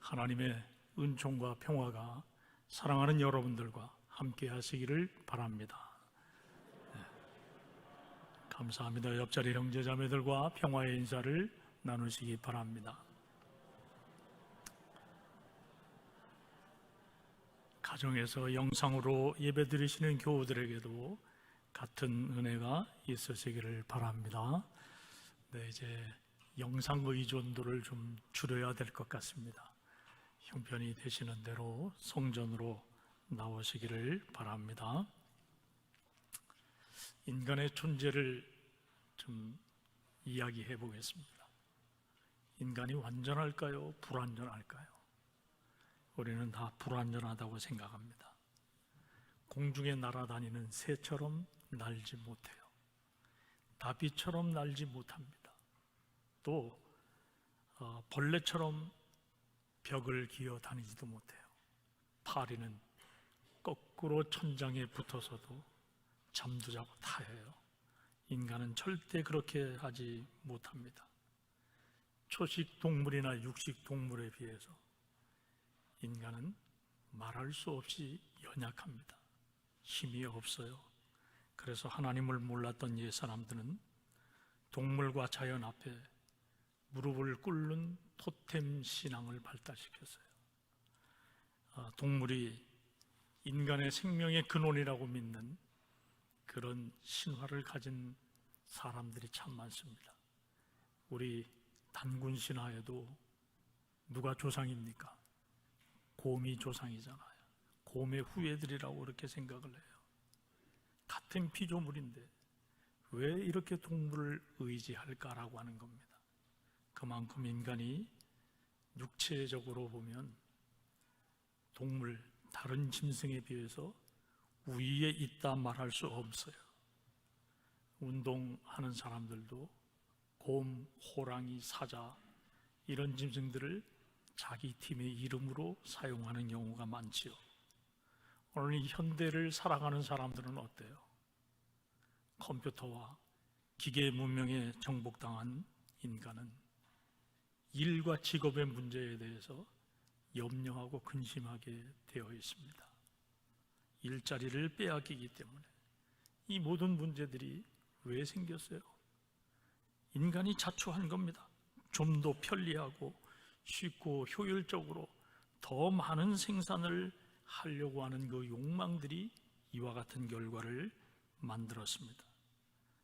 하나님의 은총과 평화가 사랑하는 여러분들과 함께 하시기를 바랍니다. 네. 감사합니다. 옆자리 형제자매들과 평화의 인사를 나누시기 바랍니다. 가정에서 영상으로 예배드리시는 교우들에게도 같은 은혜가 있으시기를 바랍니다. 네, 이제 영상 의존도를 좀 줄여야 될 것 같습니다. 형편이 되시는 대로 성전으로 나오시기를 바랍니다. 인간의 존재를 좀 이야기해 보겠습니다. 인간이 완전할까요? 불완전할까요? 우리는 다 불완전하다고 생각합니다. 공중에 날아다니는 새처럼 날지 못해요. 나비처럼 날지 못합니다. 또 벌레처럼 벽을 기어 다니지도 못해요. 파리는 거꾸로 천장에 붙어서도 잠도 자고 다 해요. 인간은 절대 그렇게 하지 못합니다. 초식 동물이나 육식 동물에 비해서 인간은 말할 수 없이 연약합니다. 힘이 없어요. 그래서 하나님을 몰랐던 옛 사람들은 동물과 자연 앞에 무릎을 꿇는 토템 신앙을 발달시켰어요. 동물이 인간의 생명의 근원이라고 믿는 그런 신화를 가진 사람들이 참 많습니다. 우리 단군 신화에도 누가 조상입니까? 곰이 조상이잖아요. 곰의 후예들이라고 그렇게 생각을 해요. 같은 피조물인데 왜 이렇게 동물을 의지할까라고 하는 겁니다. 그만큼 인간이 육체적으로 보면 동물, 다른 짐승에 비해서 우위에 있다 말할 수 없어요. 운동하는 사람들도 곰, 호랑이, 사자 이런 짐승들을 자기 팀의 이름으로 사용하는 경우가 많지요. 오늘 이 현대를 살아가는 사람들은 어때요? 컴퓨터와 기계 문명에 정복당한 인간은 일과 직업의 문제에 대해서 염려하고 근심하게 되어 있습니다. 일자리를 빼앗기기 때문에 이 모든 문제들이 왜 생겼어요? 인간이 자초한 겁니다. 좀 더 편리하고 쉽고 효율적으로 더 많은 생산을 하려고 하는 그 욕망들이 이와 같은 결과를 만들었습니다.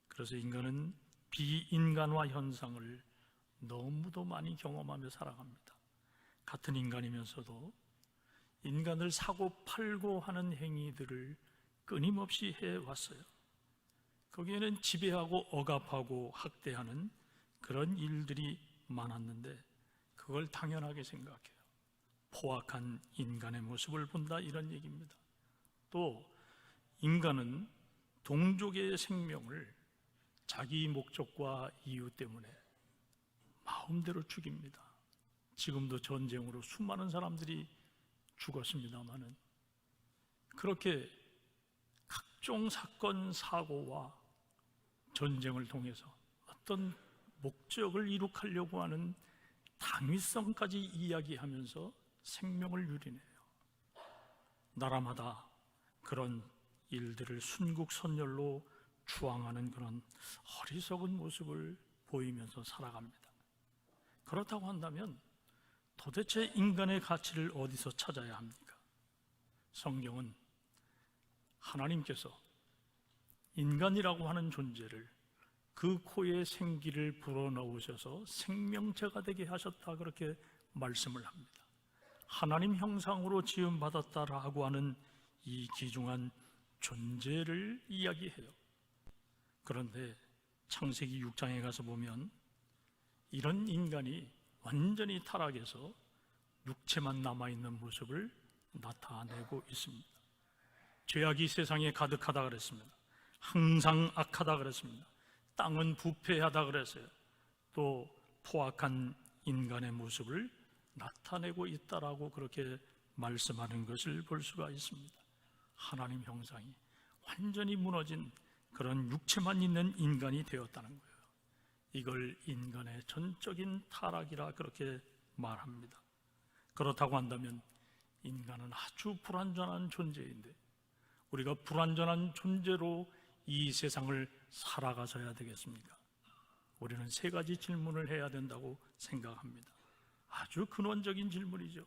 그래서 인간은 비인간화 현상을 너무도 많이 경험하며 살아갑니다. 같은 인간이면서도 인간을 사고 팔고 하는 행위들을 끊임없이 해왔어요. 거기에는 지배하고 억압하고 학대하는 그런 일들이 많았는데 그걸 당연하게 생각해요. 포악한 인간의 모습을 본다 이런 얘기입니다. 또 인간은 동족의 생명을 자기 목적과 이유 때문에 마음대로 죽입니다. 지금도 전쟁으로 수많은 사람들이 죽었습니다마는 그렇게 각종 사건, 사고와 전쟁을 통해서 어떤 목적을 이룩하려고 하는 당위성까지 이야기하면서 생명을 유린해요. 나라마다 그런 일들을 순국선열로 추앙하는 그런 어리석은 모습을 보이면서 살아갑니다. 그렇다고 한다면 도대체 인간의 가치를 어디서 찾아야 합니까? 성경은 하나님께서 인간이라고 하는 존재를 그 코에 생기를 불어넣으셔서 생명체가 되게 하셨다 그렇게 말씀을 합니다. 하나님 형상으로 지음받았다라고 하는 이 귀중한 존재를 이야기해요. 그런데 창세기 6장에 가서 보면 이런 인간이 완전히 타락해서 육체만 남아있는 모습을 나타내고 있습니다. 죄악이 세상에 가득하다 그랬습니다. 항상 악하다 그랬습니다. 땅은 부패하다 그랬어요. 또 포악한 인간의 모습을 나타내고 있다라고 그렇게 말씀하는 것을 볼 수가 있습니다. 하나님 형상이 완전히 무너진 그런 육체만 있는 인간이 되었다는 거예요. 이걸 인간의 전적인 타락이라 그렇게 말합니다. 그렇다고 한다면 인간은 아주 불완전한 존재인데 우리가 불완전한 존재로 이 세상을 살아가서야 되겠습니까? 우리는 세 가지 질문을 해야 된다고 생각합니다. 아주 근원적인 질문이죠.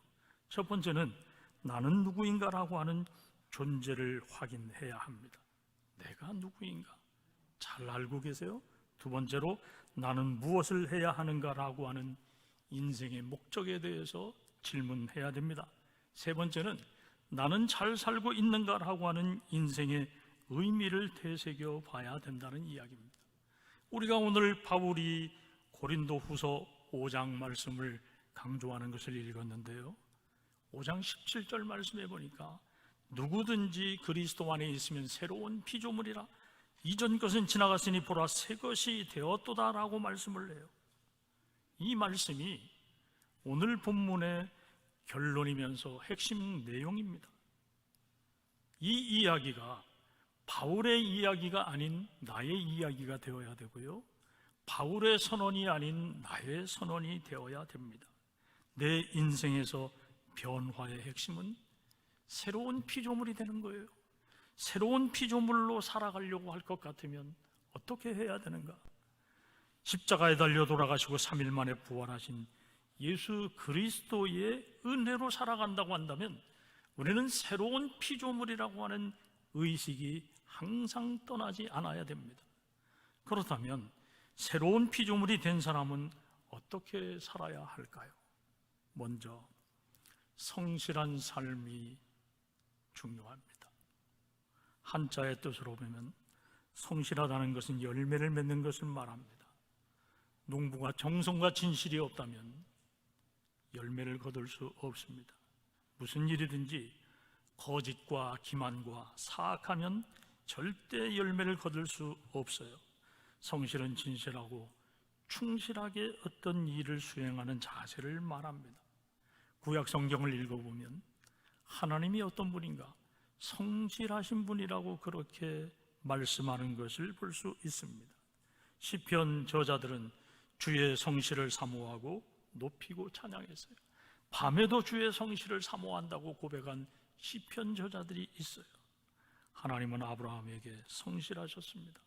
첫 번째는 나는 누구인가라고 하는 존재를 확인해야 합니다. 내가 누구인가? 잘 알고 계세요? 두 번째로 나는 무엇을 해야 하는가라고 하는 인생의 목적에 대해서 질문해야 됩니다. 세 번째는 나는 잘 살고 있는가라고 하는 인생의 의미를 되새겨 봐야 된다는 이야기입니다. 우리가 오늘 바울이 고린도후서 5장 말씀을 강조하는 것을 읽었는데요, 5장 17절 말씀에 보니까 누구든지 그리스도 안에 있으면 새로운 피조물이라 이전 것은 지나갔으니 보라 새 것이 되었도다라고 말씀을 해요. 이 말씀이 오늘 본문의 결론이면서 핵심 내용입니다. 이 이야기가 바울의 이야기가 아닌 나의 이야기가 되어야 되고요, 바울의 선언이 아닌 나의 선언이 되어야 됩니다. 내 인생에서 변화의 핵심은 새로운 피조물이 되는 거예요. 새로운 피조물로 살아가려고 할 것 같으면 어떻게 해야 되는가? 십자가에 달려 돌아가시고 3일 만에 부활하신 예수 그리스도의 은혜로 살아간다고 한다면 우리는 새로운 피조물이라고 하는 의식이 항상 떠나지 않아야 됩니다. 그렇다면 새로운 피조물이 된 사람은 어떻게 살아야 할까요? 먼저 성실한 삶이 중요합니다. 한자의 뜻으로 보면 성실하다는 것은 열매를 맺는 것을 말합니다. 농부가 정성과 진실이 없다면 열매를 거둘 수 없습니다. 무슨 일이든지 거짓과 기만과 사악하면 절대 열매를 거둘 수 없어요. 성실은 진실하고 충실하게 어떤 일을 수행하는 자세를 말합니다. 구약 성경을 읽어보면 하나님이 어떤 분인가? 성실하신 분이라고 그렇게 말씀하는 것을 볼 수 있습니다. 시편 저자들은 주의 성실을 사모하고 높이고 찬양했어요. 밤에도 주의 성실을 사모한다고 고백한 시편 저자들이 있어요. 하나님은 아브라함에게 성실하셨습니다.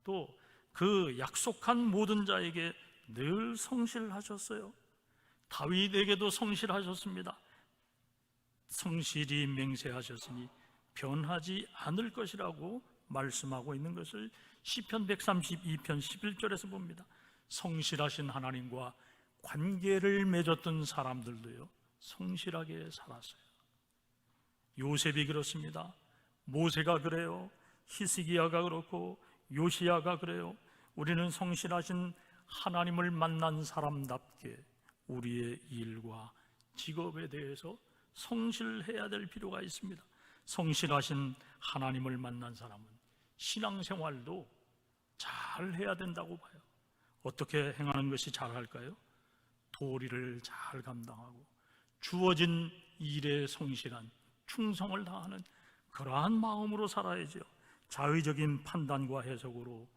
또 그 약속한 모든 자에게 늘 성실하셨어요. 다윗에게도 성실하셨습니다. 성실히 맹세하셨으니 변하지 않을 것이라고 말씀하고 있는 것을 시편 132편 11절에서 봅니다. 성실하신 하나님과 관계를 맺었던 사람들도요, 성실하게 살았어요. 요셉이 그렇습니다. 모세가 그래요. 히스기야가 그렇고 요시야가 그래요. 우리는 성실하신 하나님을 만난 사람답게 우리의 일과 직업에 대해서 성실해야 될 필요가 있습니다. 성실하신 하나님을 만난 사람은 신앙생활도 잘 해야 된다고 봐요. 어떻게 행하는 것이 잘할까요? 도리를 잘 감당하고 주어진 일에 성실한 충성을 다하는 그러한 마음으로 살아야죠. 자의적인 판단과 해석으로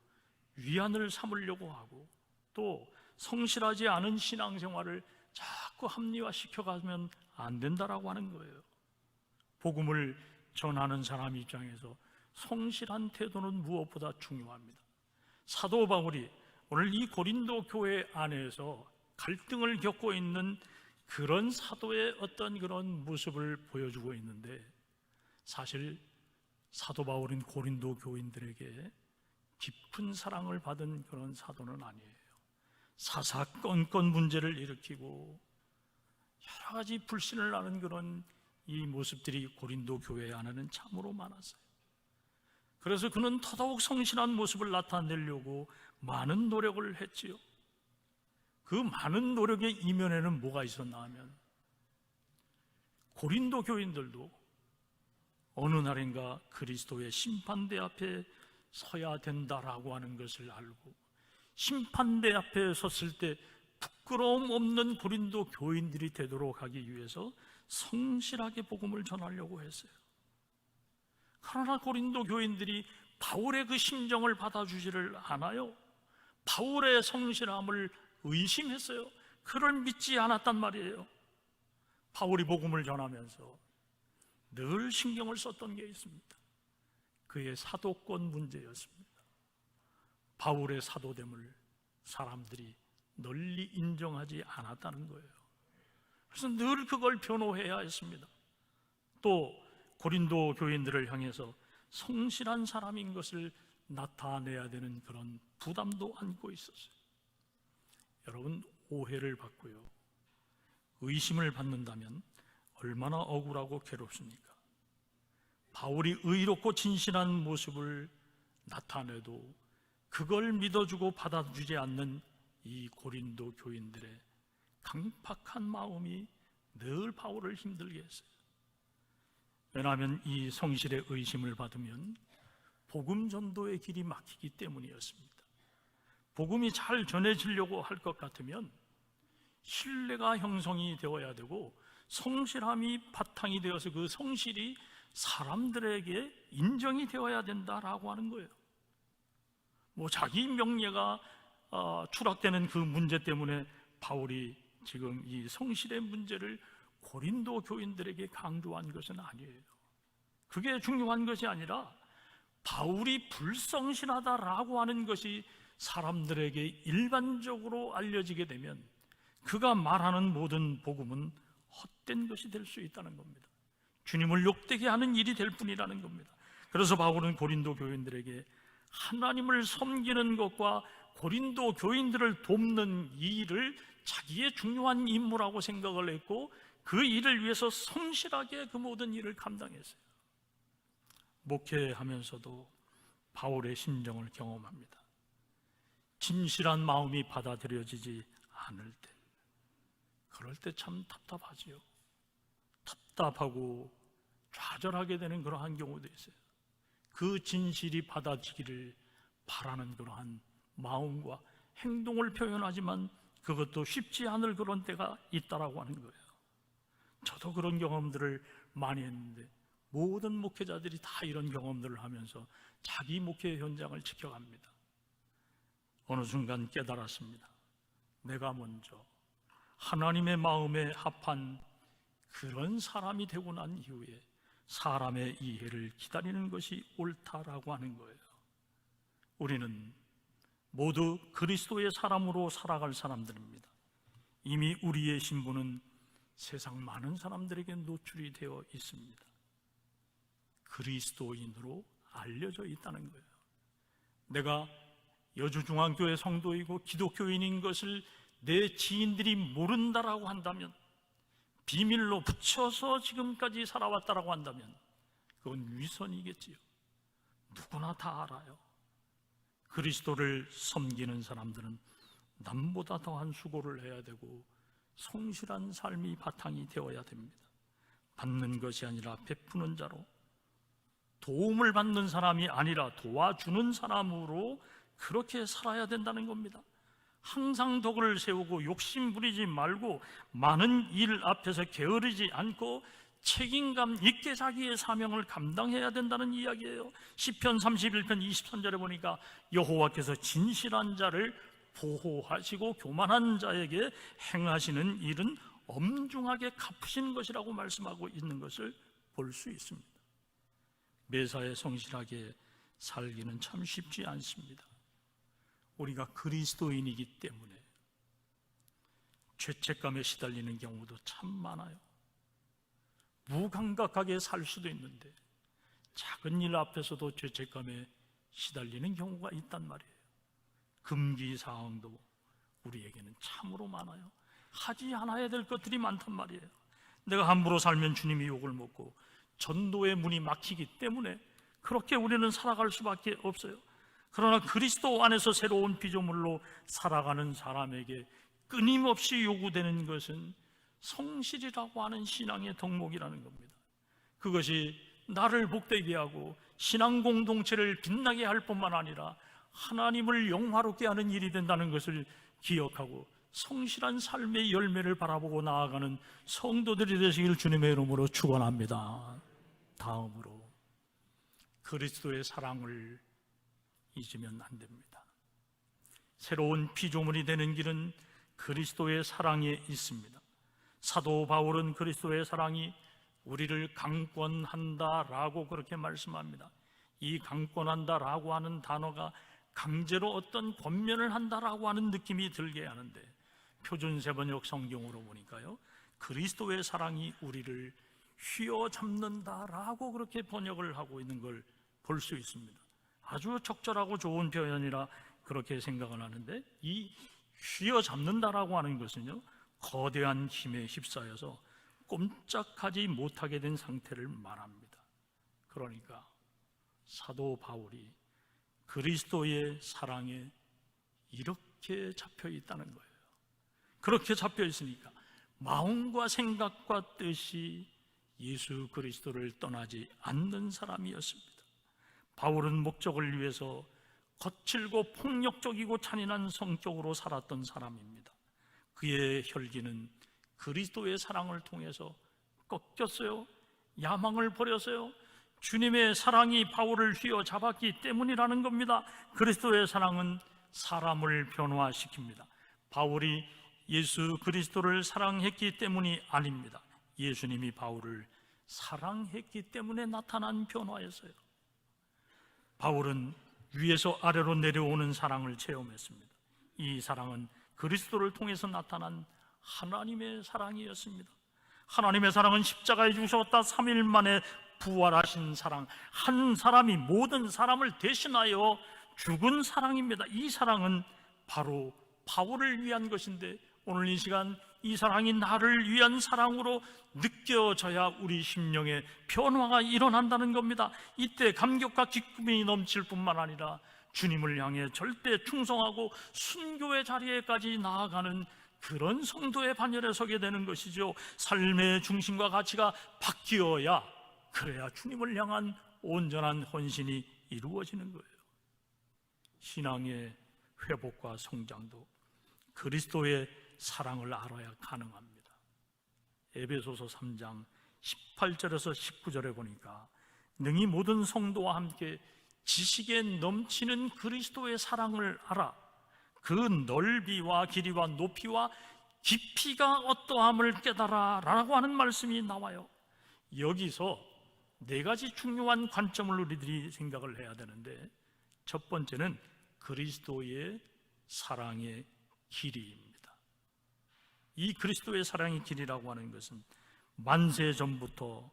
위안을 삼으려고 하고 또 성실하지 않은 신앙생활을 자꾸 합리화시켜가면 안 된다라고 하는 거예요. 복음을 전하는 사람 입장에서 성실한 태도는 무엇보다 중요합니다. 사도 바울이 오늘 이 고린도 교회 안에서 갈등을 겪고 있는 그런 사도의 어떤 그런 모습을 보여주고 있는데, 사실 사도 바울은 고린도 교인들에게 깊은 사랑을 받은 그런 사도는 아니에요. 사사건건 문제를 일으키고 여러 가지 불신을 나는 그런 이 모습들이 고린도 교회 안에는 참으로 많았어요. 그래서 그는 더더욱 성실한 모습을 나타내려고 많은 노력을 했지요. 그 많은 노력의 이면에는 뭐가 있었나 하면 고린도 교인들도 어느 날인가 그리스도의 심판대 앞에 서야 된다라고 하는 것을 알고 심판대 앞에 섰을 때 부끄러움 없는 고린도 교인들이 되도록 하기 위해서 성실하게 복음을 전하려고 했어요. 그러나 고린도 교인들이 바울의 그 심정을 받아주지를 않아요. 바울의 성실함을 의심했어요. 그를 믿지 않았단 말이에요. 바울이 복음을 전하면서 늘 신경을 썼던 게 있습니다. 그의 사도권 문제였습니다. 바울의 사도됨을 사람들이 널리 인정하지 않았다는 거예요. 그래서 늘 그걸 변호해야 했습니다. 또 고린도 교인들을 향해서 성실한 사람인 것을 나타내야 되는 그런 부담도 안고 있었어요. 여러분, 오해를 받고요, 의심을 받는다면 얼마나 억울하고 괴롭습니까? 바울이 의롭고 진실한 모습을 나타내도 그걸 믿어주고 받아주지 않는 이 고린도 교인들의 강팍한 마음이 늘 바울을 힘들게 했어요. 왜냐하면 이 성실의 의심을 받으면 복음 전도의 길이 막히기 때문이었습니다. 복음이 잘 전해지려고 할 것 같으면 신뢰가 형성이 되어야 되고 성실함이 바탕이 되어서 그 성실이 사람들에게 인정이 되어야 된다라고 하는 거예요. 자기 명예가 추락되는 그 문제 때문에 바울이 지금 이 성실의 문제를 고린도 교인들에게 강조한 것은 아니에요. 그게 중요한 것이 아니라 바울이 불성실하다라고 하는 것이 사람들에게 일반적으로 알려지게 되면 그가 말하는 모든 복음은 헛된 것이 될 수 있다는 겁니다. 주님을 욕되게 하는 일이 될 뿐이라는 겁니다. 그래서 바울은 고린도 교인들에게 하나님을 섬기는 것과 고린도 교인들을 돕는 이 일을 자기의 중요한 임무라고 생각을 했고 그 일을 위해서 성실하게 그 모든 일을 감당했어요. 목회하면서도 바울의 심정을 경험합니다. 진실한 마음이 받아들여지지 않을 때, 그럴 때 참 답답하지요. 답답하고 좌절하게 되는 그러한 경우도 있어요. 그 진실이 받아지기를 바라는 그러한 마음과 행동을 표현하지만 그것도 쉽지 않을 그런 때가 있다라고 하는 거예요. 저도 그런 경험들을 많이 했는데 모든 목회자들이 다 이런 경험들을 하면서 자기 목회 현장을 지켜갑니다. 어느 순간 깨달았습니다. 내가 먼저 하나님의 마음에 합한 그런 사람이 되고 난 이후에 사람의 이해를 기다리는 것이 옳다라고 하는 거예요. 우리는 모두 그리스도의 사람으로 살아갈 사람들입니다. 이미 우리의 신분은 세상 많은 사람들에게 노출이 되어 있습니다. 그리스도인으로 알려져 있다는 거예요. 내가 여주중앙교회 성도이고 기독교인인 것을 내 지인들이 모른다라고 한다면, 비밀로 붙여서 지금까지 살아왔다라고 한다면 그건 위선이겠지요. 누구나 다 알아요. 그리스도를 섬기는 사람들은 남보다 더한 수고를 해야 되고 성실한 삶이 바탕이 되어야 됩니다. 받는 것이 아니라 베푸는 자로, 도움을 받는 사람이 아니라 도와주는 사람으로 그렇게 살아야 된다는 겁니다. 항상 덕을 세우고 욕심 부리지 말고 많은 일 앞에서 게으르지 않고 책임감 있게 자기의 사명을 감당해야 된다는 이야기예요. 시편 31편 23절에 보니까 여호와께서 진실한 자를 보호하시고 교만한 자에게 행하시는 일은 엄중하게 갚으시는 것이라고 말씀하고 있는 것을 볼 수 있습니다. 매사에 성실하게 살기는 참 쉽지 않습니다. 우리가 그리스도인이기 때문에 죄책감에 시달리는 경우도 참 많아요. 무감각하게 살 수도 있는데 작은 일 앞에서도 죄책감에 시달리는 경우가 있단 말이에요. 금기사항도 우리에게는 참으로 많아요. 하지 않아야 될 것들이 많단 말이에요. 내가 함부로 살면 주님이 욕을 먹고 전도의 문이 막히기 때문에 그렇게 우리는 살아갈 수밖에 없어요. 그러나 그리스도 안에서 새로운 피조물로 살아가는 사람에게 끊임없이 요구되는 것은 성실이라고 하는 신앙의 덕목이라는 겁니다. 그것이 나를 복되게 하고 신앙 공동체를 빛나게 할 뿐만 아니라 하나님을 영화롭게 하는 일이 된다는 것을 기억하고 성실한 삶의 열매를 바라보고 나아가는 성도들이 되시길 주님의 이름으로 축원합니다. 다음으로 그리스도의 사랑을 잊으면 안 됩니다. 새로운 피조물이 되는 길은 그리스도의 사랑에 있습니다. 사도 바울은 그리스도의 사랑이 우리를 강권한다라고 그렇게 말씀합니다. 이 강권한다라고 하는 단어가 강제로 어떤 권면을 한다라고 하는 느낌이 들게 하는데, 표준 세번역 성경으로 보니까요, 그리스도의 사랑이 우리를 휘어잡는다라고 그렇게 번역을 하고 있는 걸 볼 수 있습니다. 아주 적절하고 좋은 표현이라 그렇게 생각을 하는데, 이 휘어잡는다라고 하는 것은요, 거대한 힘에 휩싸여서 꼼짝하지 못하게 된 상태를 말합니다. 그러니까 사도 바울이 그리스도의 사랑에 이렇게 잡혀 있다는 거예요. 그렇게 잡혀 있으니까 마음과 생각과 뜻이 예수 그리스도를 떠나지 않는 사람이었습니다. 바울은 목적을 위해서 거칠고 폭력적이고 잔인한 성격으로 살았던 사람입니다. 그의 혈기는 그리스도의 사랑을 통해서 꺾였어요. 야망을 버렸어요. 주님의 사랑이 바울을 휘어잡았기 때문이라는 겁니다. 그리스도의 사랑은 사람을 변화시킵니다. 바울이 예수 그리스도를 사랑했기 때문이 아닙니다. 예수님이 바울을 사랑했기 때문에 나타난 변화였어요. 바울은 위에서 아래로 내려오는 사랑을 체험했습니다. 이 사랑은 그리스도를 통해서 나타난 하나님의 사랑이었습니다. 하나님의 사랑은 십자가에 죽으셨다 3일 만에 부활하신 사랑, 한 사람이 모든 사람을 대신하여 죽은 사랑입니다. 이 사랑은 바로 바울을 위한 것인데, 오늘 이 시간 이 사랑이 나를 위한 사랑으로 느껴져야 우리 심령의 변화가 일어난다는 겁니다. 이때 감격과 기쁨이 넘칠 뿐만 아니라 주님을 향해 절대 충성하고 순교의 자리에까지 나아가는 그런 성도의 반열에 서게 되는 것이죠. 삶의 중심과 가치가 바뀌어야, 그래야 주님을 향한 온전한 헌신이 이루어지는 거예요. 신앙의 회복과 성장도 그리스도의 사랑을 알아야 가능합니다. 에베소서 3장 18절에서 19절에 보니까 능히 모든 성도와 함께 지식에 넘치는 그리스도의 사랑을 알아 그 넓이와 길이와 높이와 깊이가 어떠함을 깨달아 라고 하는 말씀이 나와요. 여기서 네 가지 중요한 관점을 우리들이 생각을 해야 되는데, 첫 번째는 그리스도의 사랑의 길이입니다. 이 그리스도의 사랑의 길이라고 하는 것은 만세 전부터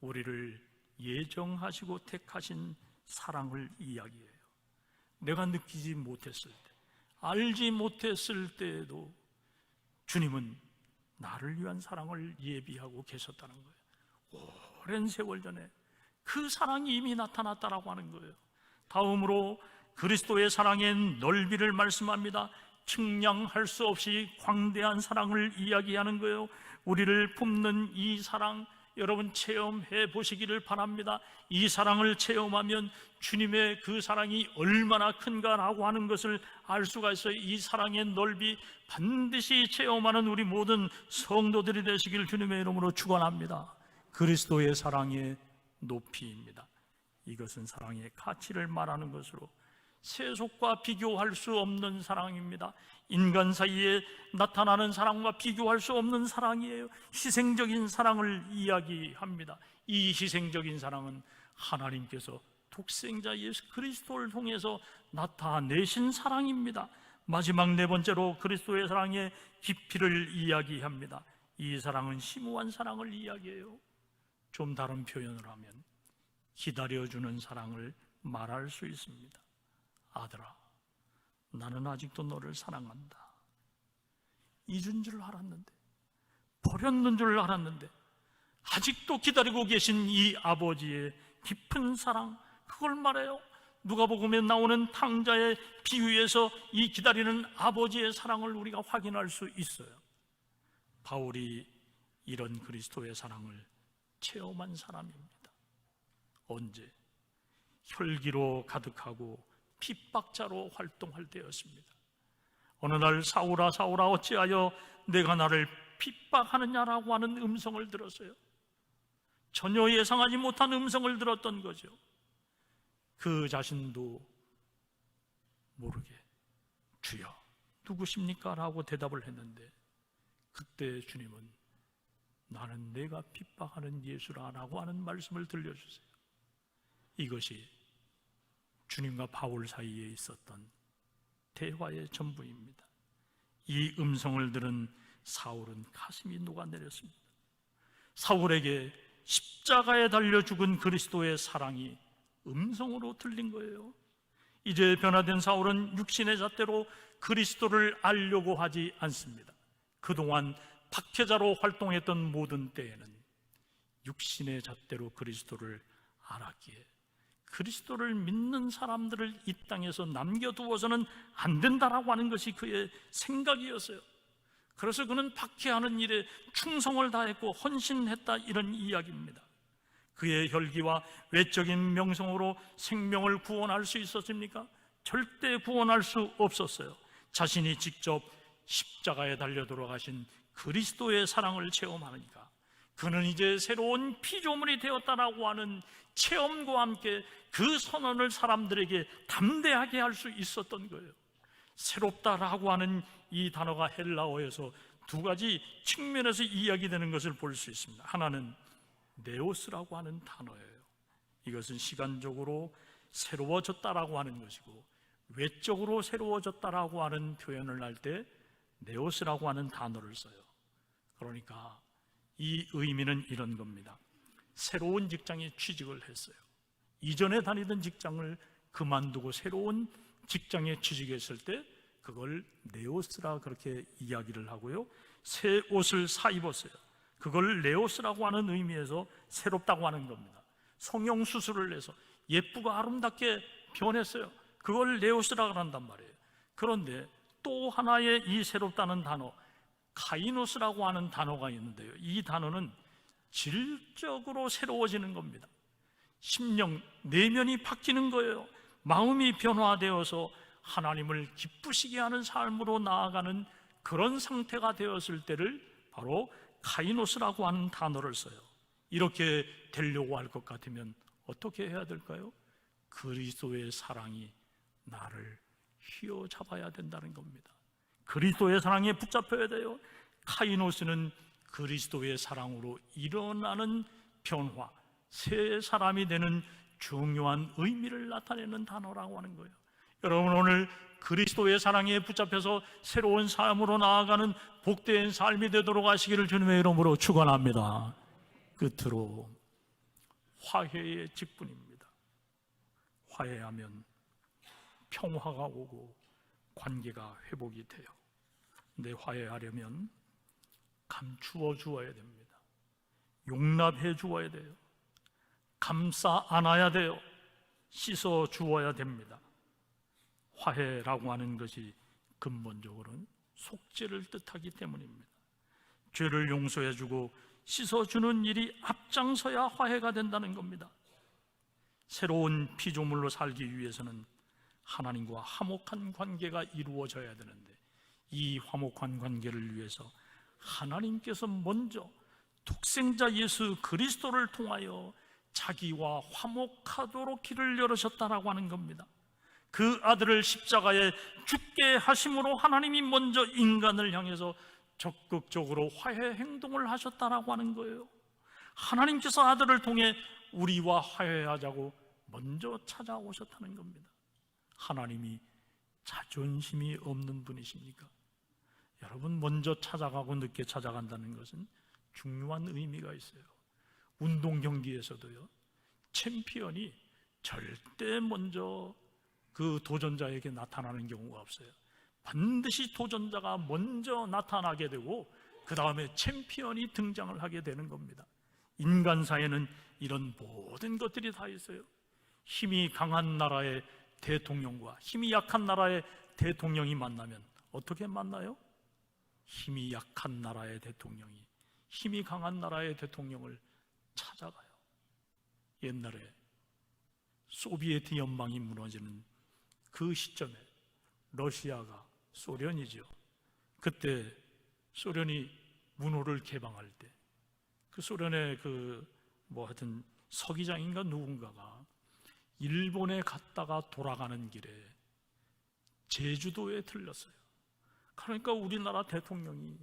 우리를 예정하시고 택하신 사랑을 이야기해요. 내가 느끼지 못했을 때, 알지 못했을 때에도 주님은 나를 위한 사랑을 예비하고 계셨다는 거예요. 오랜 세월 전에 그 사랑이 이미 나타났다라고 하는 거예요. 다음으로 그리스도의 사랑의 넓이를 말씀합니다. 측량할 수 없이 광대한 사랑을 이야기하는 거예요. 우리를 품는 이 사랑, 여러분 체험해 보시기를 바랍니다. 이 사랑을 체험하면 주님의 그 사랑이 얼마나 큰가라고 하는 것을 알 수가 있어요. 이 사랑의 넓이 반드시 체험하는 우리 모든 성도들이 되시길 주님의 이름으로 축원합니다. 그리스도의 사랑의 높이입니다. 이것은 사랑의 가치를 말하는 것으로 세속과 비교할 수 없는 사랑입니다. 인간 사이에 나타나는 사랑과 비교할 수 없는 사랑이에요. 희생적인 사랑을 이야기합니다. 이 희생적인 사랑은 하나님께서 독생자 예수 그리스도를 통해서 나타내신 사랑입니다. 마지막 네 번째로 그리스도의 사랑의 깊이를 이야기합니다. 이 사랑은 심오한 사랑을 이야기해요. 좀 다른 표현을 하면 기다려주는 사랑을 말할 수 있습니다. 아들아, 나는 아직도 너를 사랑한다. 잊은 줄 알았는데, 버렸는 줄 알았는데 아직도 기다리고 계신 이 아버지의 깊은 사랑, 그걸 말해요. 누가복음에 나오는 탕자의 비유에서 이 기다리는 아버지의 사랑을 우리가 확인할 수 있어요. 바울이 이런 그리스도의 사랑을 체험한 사람입니다. 언제? 혈기로 가득하고 핍박자로 활동할 때였습니다. 어느 날 사울아 사울아 어찌하여 내가 나를 핍박하느냐라고 하는 음성을 들었어요. 전혀 예상하지 못한 음성을 들었던 거죠. 그 자신도 모르게 주여 누구십니까? 라고 대답을 했는데, 그때 주님은 나는 내가 핍박하는 예수라 라고 하는 말씀을 들려주세요. 이것이 주님과 바울 사이에 있었던 대화의 전부입니다. 이 음성을 들은 사울은 가슴이 녹아내렸습니다. 사울에게 십자가에 달려 죽은 그리스도의 사랑이 음성으로 들린 거예요. 이제 변화된 사울은 육신의 잣대로 그리스도를 알려고 하지 않습니다. 그동안 박해자로 활동했던 모든 때에는 육신의 잣대로 그리스도를 알았기에 그리스도를 믿는 사람들을 이 땅에서 남겨두어서는 안 된다라고 하는 것이 그의 생각이었어요. 그래서 그는 박해하는 일에 충성을 다했고 헌신했다, 이런 이야기입니다. 그의 혈기와 외적인 명성으로 생명을 구원할 수 있었습니까? 절대 구원할 수 없었어요. 자신이 직접 십자가에 달려 돌아가신 그리스도의 사랑을 체험하니까 그는 이제 새로운 피조물이 되었다라고 하는 체험과 함께 그 선언을 사람들에게 담대하게 할 수 있었던 거예요. 새롭다라고 하는 이 단어가 헬라어에서 두 가지 측면에서 이야기되는 것을 볼 수 있습니다. 하나는 네오스라고 하는 단어예요. 이것은 시간적으로 새로워졌다라고 하는 것이고, 외적으로 새로워졌다라고 하는 표현을 할 때 네오스라고 하는 단어를 써요. 그러니까 이 의미는 이런 겁니다. 새로운 직장에 취직을 했어요. 이전에 다니던 직장을 그만두고 새로운 직장에 취직했을 때 그걸 네오스라 그렇게 이야기를 하고요, 새 옷을 사 입었어요. 그걸 네오스라고 하는 의미에서 새롭다고 하는 겁니다. 성형수술을 해서 예쁘고 아름답게 변했어요. 그걸 네오스라고 한단 말이에요. 그런데 또 하나의 이 새롭다는 단어, 카이노스라고 하는 단어가 있는데요, 이 단어는 질적으로 새로워지는 겁니다. 심령, 내면이 바뀌는 거예요. 마음이 변화되어서 하나님을 기쁘시게 하는 삶으로 나아가는 그런 상태가 되었을 때를 바로 카이노스라고 하는 단어를 써요. 이렇게 되려고 할 것 같으면 어떻게 해야 될까요? 그리스도의 사랑이 나를 휘어잡아야 된다는 겁니다. 그리스도의 사랑에 붙잡혀야 돼요. 카이노스는 그리스도의 사랑으로 일어나는 변화, 새 사람이 되는 중요한 의미를 나타내는 단어라고 하는 거예요. 여러분, 오늘 그리스도의 사랑에 붙잡혀서 새로운 삶으로 나아가는 복된 삶이 되도록 하시기를 주님의 이름으로 축원합니다. 끝으로 화해의 직분입니다. 화해하면 평화가 오고 관계가 회복이 돼요. 근데 화해하려면 감추어 주어야 됩니다. 용납해 주어야 돼요. 감싸 안아야 돼요. 씻어 주어야 됩니다. 화해라고 하는 것이 근본적으로는 속죄를 뜻하기 때문입니다. 죄를 용서해 주고 씻어 주는 일이 앞장서야 화해가 된다는 겁니다. 새로운 피조물로 살기 위해서는 하나님과 화목한 관계가 이루어져야 되는데, 이 화목한 관계를 위해서 하나님께서 먼저 독생자 예수 그리스도를 통하여 자기와 화목하도록 길을 열으셨다라고 하는 겁니다. 그 아들을 십자가에 죽게 하심으로 하나님이 먼저 인간을 향해서 적극적으로 화해 행동을 하셨다라고 하는 거예요. 하나님께서 아들을 통해 우리와 화해하자고 먼저 찾아오셨다는 겁니다. 하나님이 자존심이 없는 분이십니까? 여러분, 먼저 찾아가고 늦게 찾아간다는 것은 중요한 의미가 있어요. 운동 경기에서도요, 챔피언이 절대 먼저 그 도전자에게 나타나는 경우가 없어요. 반드시 도전자가 먼저 나타나게 되고 그 다음에 챔피언이 등장을 하게 되는 겁니다. 인간사에는 이런 모든 것들이 다 있어요. 힘이 강한 나라의 대통령과 힘이 약한 나라의 대통령이 만나면 어떻게 만나요? 힘이 약한 나라의 대통령이 힘이 강한 나라의 대통령을 찾아가요. 옛날에 소비에트 연방이 무너지는 그 시점에 러시아가, 소련이죠, 그때 소련이 문호를 개방할 때 그 소련의 하여튼 서기장인가 누군가가 일본에 갔다가 돌아가는 길에 제주도에 들렀어요. 그러니까 우리나라 대통령이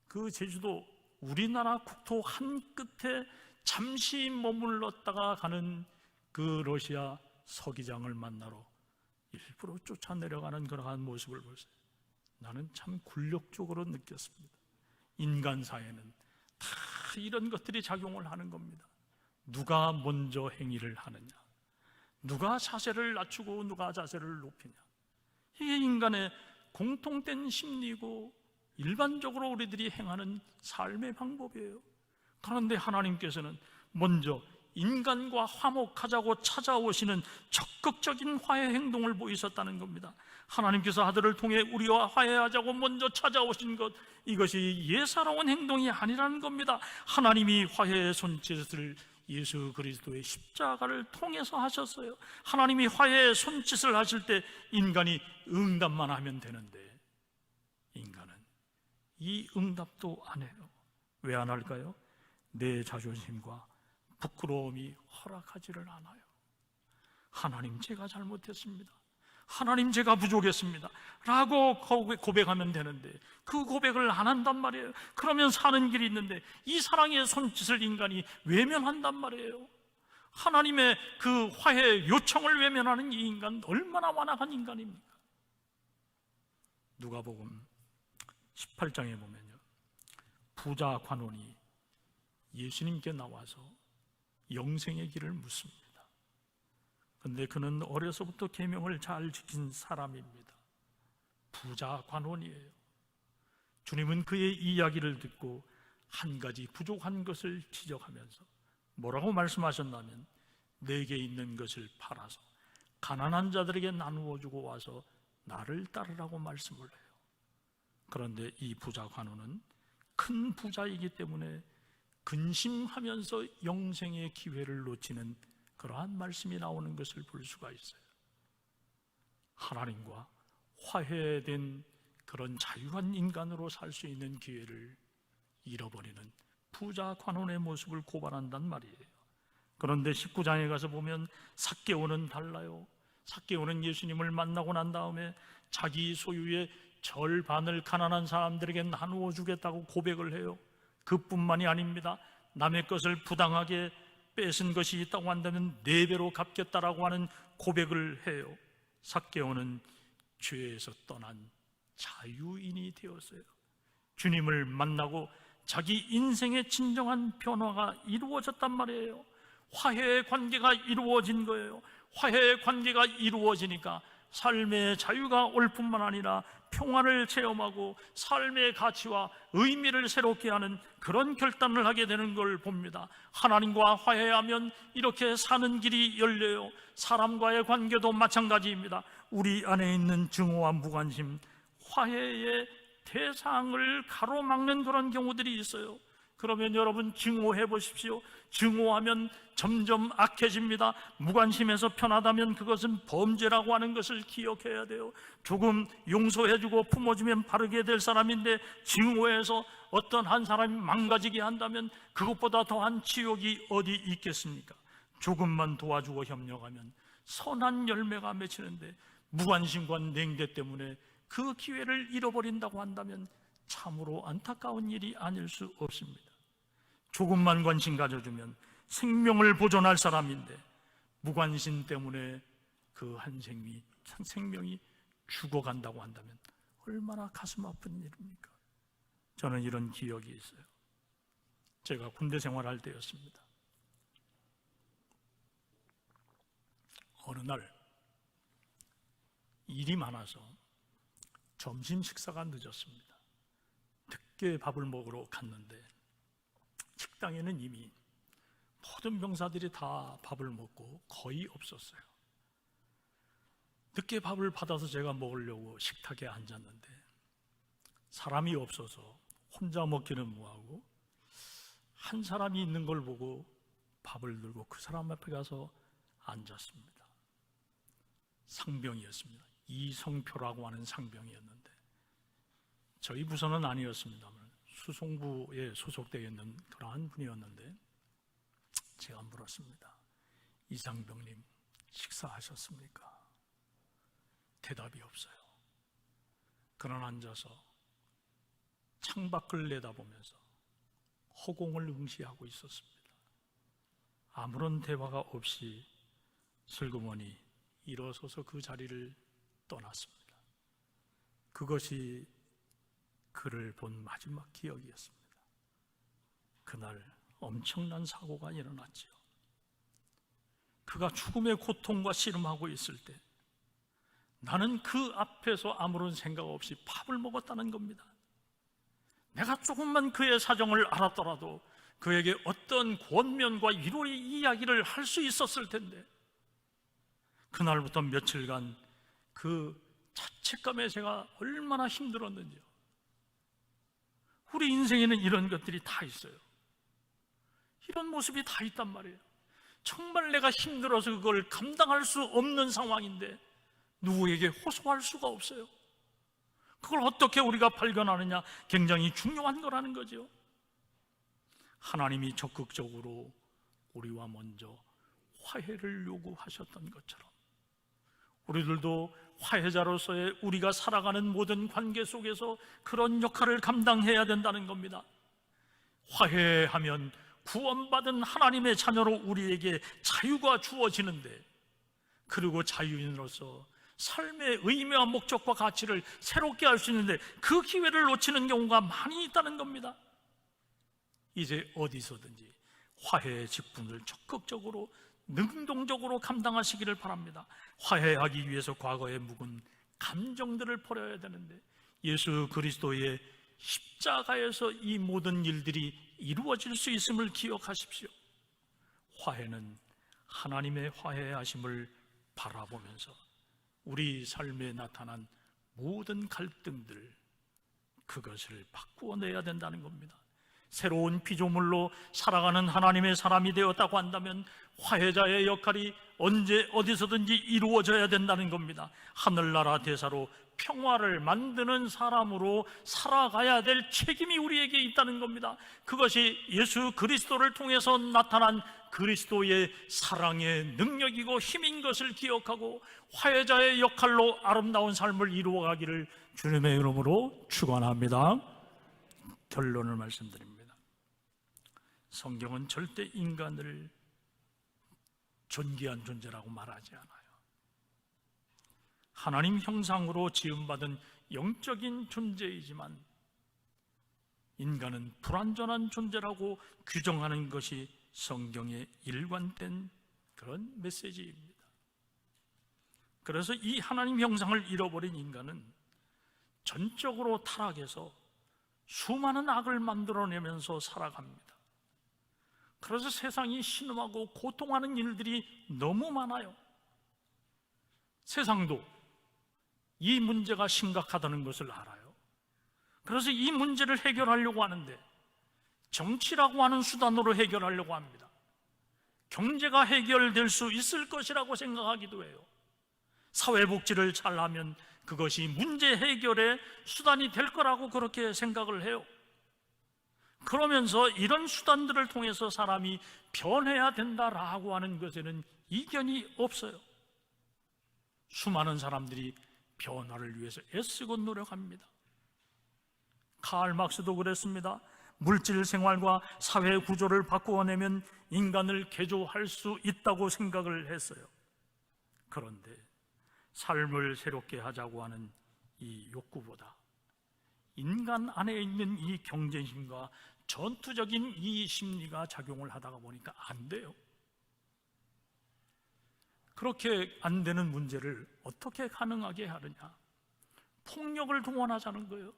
그 제주도 우리나라 국토 한 끝에 잠시 머물렀다가 가는 그 러시아 서기장을 만나러 일부러 쫓아 내려가는 그러한 모습을 보세요. 나는 참 굴욕적으로 느꼈습니다. 인간 사회는 다 이런 것들이 작용을 하는 겁니다. 누가 먼저 행위를 하느냐, 누가 자세를 낮추고 누가 자세를 높이냐, 이게 인간의 공통된 심리고 일반적으로 우리들이 행하는 삶의 방법이에요. 그런데 하나님께서는 먼저 인간과 화목하자고 찾아오시는 적극적인 화해 행동을 보이셨다는 겁니다. 하나님께서 아들을 통해 우리와 화해하자고 먼저 찾아오신 것, 이것이 예사로운 행동이 아니라는 겁니다. 하나님이 화해의 손짓을 예수 그리스도의 십자가를 통해서 하셨어요. 하나님이 화해의 손짓을 하실 때 인간이 응답만 하면 되는데 인간은 이 응답도 안 해요. 왜 안 할까요? 내 자존심과 부끄러움이 허락하지를 않아요. 하나님, 제가 잘못했습니다. 하나님, 제가 부족했습니다 라고 고백하면 되는데 그 고백을 안 한단 말이에요. 그러면 사는 길이 있는데 이 사랑의 손짓을 인간이 외면한단 말이에요. 하나님의 그 화해 요청을 외면하는 이 인간, 얼마나 완악한 인간입니까? 누가복음 18장에 보면요, 부자 관원이 예수님께 나와서 영생의 길을 묻습니다. 그런데 그는 어려서부터 계명을 잘 지킨 사람입니다. 부자 관원이에요. 주님은 그의 이야기를 듣고 한 가지 부족한 것을 지적하면서 뭐라고 말씀하셨냐면, 내게 있는 것을 팔아서 가난한 자들에게 나누어 주고 와서 나를 따르라고 말씀을 해요. 그런데 이 부자 관원은 큰 부자이기 때문에 근심하면서 영생의 기회를 놓치는 그러한 말씀이 나오는 것을 볼 수가 있어요. 하나님과 화해된 그런 자유한 인간으로 살 수 있는 기회를 잃어버리는 부자 관원의 모습을 고발한단 말이에요. 그런데 19장에 가서 보면 삭개오는 달라요. 삭개오는 예수님을 만나고 난 다음에 자기 소유의 절반을 가난한 사람들에게 나누어 주겠다고 고백을 해요. 그뿐만이 아닙니다. 남의 것을 부당하게 뺏은 것이 있다고 한다면 4배로 갚겠다라고 하는 고백을 해요. 삭개오는 죄에서 떠난 자유인이 되었어요. 주님을 만나고 자기 인생의 진정한 변화가 이루어졌단 말이에요. 화해의 관계가 이루어진 거예요. 화해의 관계가 이루어지니까 삶의 자유가 올 뿐만 아니라 평화를 체험하고 삶의 가치와 의미를 새롭게 하는 그런 결단을 하게 되는 걸 봅니다. 하나님과 화해하면 이렇게 사는 길이 열려요. 사람과의 관계도 마찬가지입니다. 우리 안에 있는 증오와 무관심, 화해의 대상을 가로막는 그런 경우들이 있어요. 그러면 여러분 증오해 보십시오. 증오하면 점점 악해집니다. 무관심해서 편하다면 그것은 범죄라고 하는 것을 기억해야 돼요. 조금 용서해주고 품어주면 바르게 될 사람인데 증오해서 어떤 한 사람이 망가지게 한다면 그것보다 더한 지옥이 어디 있겠습니까? 조금만 도와주고 협력하면 선한 열매가 맺히는데 무관심과 냉대 때문에 그 기회를 잃어버린다고 한다면 참으로 안타까운 일이 아닐 수 없습니다. 조금만 관심 가져주면 생명을 보존할 사람인데 무관심 때문에 그 한 생명이 죽어간다고 한다면 얼마나 가슴 아픈 일입니까? 저는 이런 기억이 있어요. 제가 군대 생활할 때였습니다. 어느 날 일이 많아서 점심 식사가 늦었습니다. 늦게 밥을 먹으러 갔는데 식당에는 이미 모든 병사들이 다 밥을 먹고 거의 없었어요. 늦게 밥을 받아서 제가 먹으려고 식탁에 앉았는데 사람이 없어서 혼자 먹기는 뭐하고 한 사람이 있는 걸 보고 밥을 들고 그 사람 앞에 가서 앉았습니다. 상병이었습니다. 이성표라고 하는 상병이었는데 저희 부서는 아니었습니다만 수송부에 소속되어 있는 그러한 분이었는데 제가 물었습니다. 이상병님, 식사하셨습니까? 대답이 없어요. 그는 앉아서 창밖을 내다보면서 허공을 응시하고 있었습니다. 아무런 대화가 없이 슬그머니 일어서서 그 자리를 떠났습니다. 그것이 그를 본 마지막 기억이었습니다. 그날 엄청난 사고가 일어났지요. 그가 죽음의 고통과 씨름하고 있을 때 나는 그 앞에서 아무런 생각 없이 밥을 먹었다는 겁니다. 내가 조금만 그의 사정을 알았더라도 그에게 어떤 권면과 위로의 이야기를 할 수 있었을 텐데, 그날부터 며칠간 그 자책감에 제가 얼마나 힘들었는지요. 우리 인생에는 이런 것들이 다 있어요. 이런 모습이 다 있단 말이에요. 정말 내가 힘들어서 그걸 감당할 수 없는 상황인데 누구에게 호소할 수가 없어요. 그걸 어떻게 우리가 발견하느냐, 굉장히 중요한 거라는 거죠. 하나님이 적극적으로 우리와 먼저 화해를 요구하셨던 것처럼 우리들도 화해자로서의 우리가 살아가는 모든 관계 속에서 그런 역할을 감당해야 된다는 겁니다. 화해하면 구원받은 하나님의 자녀로 우리에게 자유가 주어지는데, 그리고 자유인으로서 삶의 의미와 목적과 가치를 새롭게 할 수 있는데 그 기회를 놓치는 경우가 많이 있다는 겁니다. 이제 어디서든지 화해의 직분을 적극적으로 능동적으로 감당하시기를 바랍니다. 화해하기 위해서 과거에 묵은 감정들을 버려야 되는데 예수 그리스도의 십자가에서 이 모든 일들이 이루어질 수 있음을 기억하십시오. 화해는 하나님의 화해하심을 바라보면서 우리 삶에 나타난 모든 갈등들, 그것을 바꾸어내야 된다는 겁니다. 새로운 피조물로 살아가는 하나님의 사람이 되었다고 한다면 화해자의 역할이 언제 어디서든지 이루어져야 된다는 겁니다. 하늘나라 대사로 평화를 만드는 사람으로 살아가야 될 책임이 우리에게 있다는 겁니다. 그것이 예수 그리스도를 통해서 나타난 그리스도의 사랑의 능력이고 힘인 것을 기억하고 화해자의 역할로 아름다운 삶을 이루어가기를 주님의 이름으로 축원합니다. 결론을 말씀드립니다. 성경은 절대 인간을 존귀한 존재라고 말하지 않아요. 하나님 형상으로 지음받은 영적인 존재이지만 인간은 불완전한 존재라고 규정하는 것이 성경의 일관된 그런 메시지입니다. 그래서 이 하나님 형상을 잃어버린 인간은 전적으로 타락해서 수많은 악을 만들어내면서 살아갑니다. 그래서 세상이 신음하고 고통하는 일들이 너무 많아요. 세상도 이 문제가 심각하다는 것을 알아요. 그래서 이 문제를 해결하려고 하는데 정치라고 하는 수단으로 해결하려고 합니다. 경제가 해결될 수 있을 것이라고 생각하기도 해요. 사회복지를 잘하면 그것이 문제 해결의 수단이 될 거라고 그렇게 생각을 해요. 그러면서 이런 수단들을 통해서 사람이 변해야 된다라고 하는 것에는 이견이 없어요. 수많은 사람들이 변화를 위해서 애쓰고 노력합니다. 칼 막스도 그랬습니다. 물질 생활과 사회 구조를 바꾸어내면 인간을 개조할 수 있다고 생각을 했어요. 그런데 삶을 새롭게 하자고 하는 이 욕구보다 인간 안에 있는 이 경쟁심과 전투적인 이 심리가 작용을 하다가 보니까 안 돼요. 그렇게 안 되는 문제를 어떻게 가능하게 하느냐? 폭력을 동원하자는 거예요.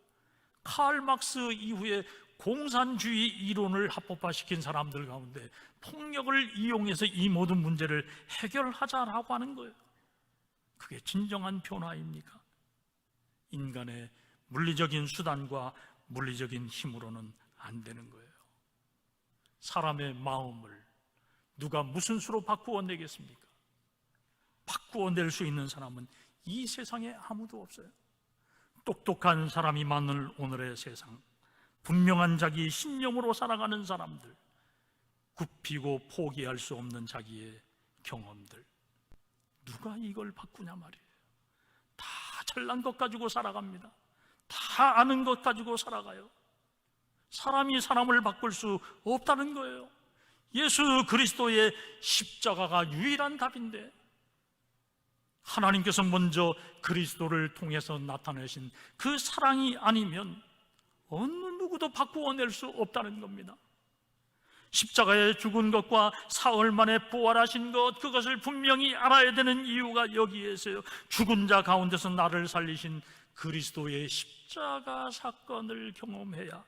칼 막스 이후에 공산주의 이론을 합법화시킨 사람들 가운데 폭력을 이용해서 이 모든 문제를 해결하자라고 하는 거예요. 그게 진정한 변화입니까? 인간의 물리적인 수단과 물리적인 힘으로는 안 되는 거예요. 사람의 마음을 누가 무슨 수로 바꾸어내겠습니까? 바꾸어낼 수 있는 사람은 이 세상에 아무도 없어요. 똑똑한 사람이 많은 오늘의 세상, 분명한 자기 신념으로 살아가는 사람들, 굽히고 포기할 수 없는 자기의 경험들, 누가 이걸 바꾸냐 말이에요. 다 잘난 것 가지고 살아갑니다. 다 아는 것 가지고 살아가요. 사람이 사람을 바꿀 수 없다는 거예요. 예수 그리스도의 십자가가 유일한 답인데, 하나님께서 먼저 그리스도를 통해서 나타내신 그 사랑이 아니면 어느 누구도 바꾸어낼 수 없다는 겁니다. 십자가에 죽은 것과 사흘 만에 부활하신 것, 그것을 분명히 알아야 되는 이유가 여기에서요. 죽은 자 가운데서 나를 살리신 그리스도의 십자가 사건을 경험해야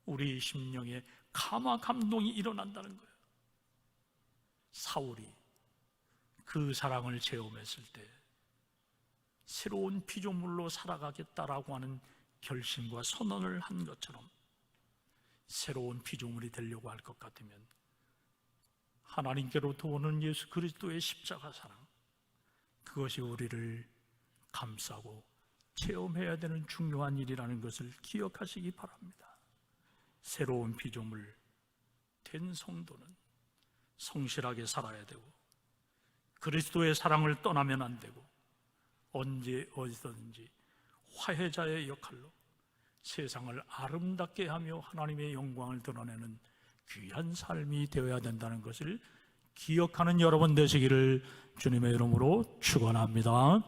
우리 심령에 감화 감동이 일어난다는 거예요. 사울이 그 사랑을 체험했을 때 새로운 피조물로 살아가겠다라고 하는 결심과 선언을 한 것처럼 새로운 피조물이 되려고 할 것 같으면 하나님께로부터 오는 예수 그리스도의 십자가 사랑, 그것이 우리를 감싸고 체험해야 되는 중요한 일이라는 것을 기억하시기 바랍니다. 새로운 피조물 된 성도는 성실하게 살아야 되고 그리스도의 사랑을 떠나면 안 되고 언제 어디서든지 화해자의 역할로 세상을 아름답게 하며 하나님의 영광을 드러내는 귀한 삶이 되어야 된다는 것을 기억하는 여러분 되시기를 주님의 이름으로 축원합니다.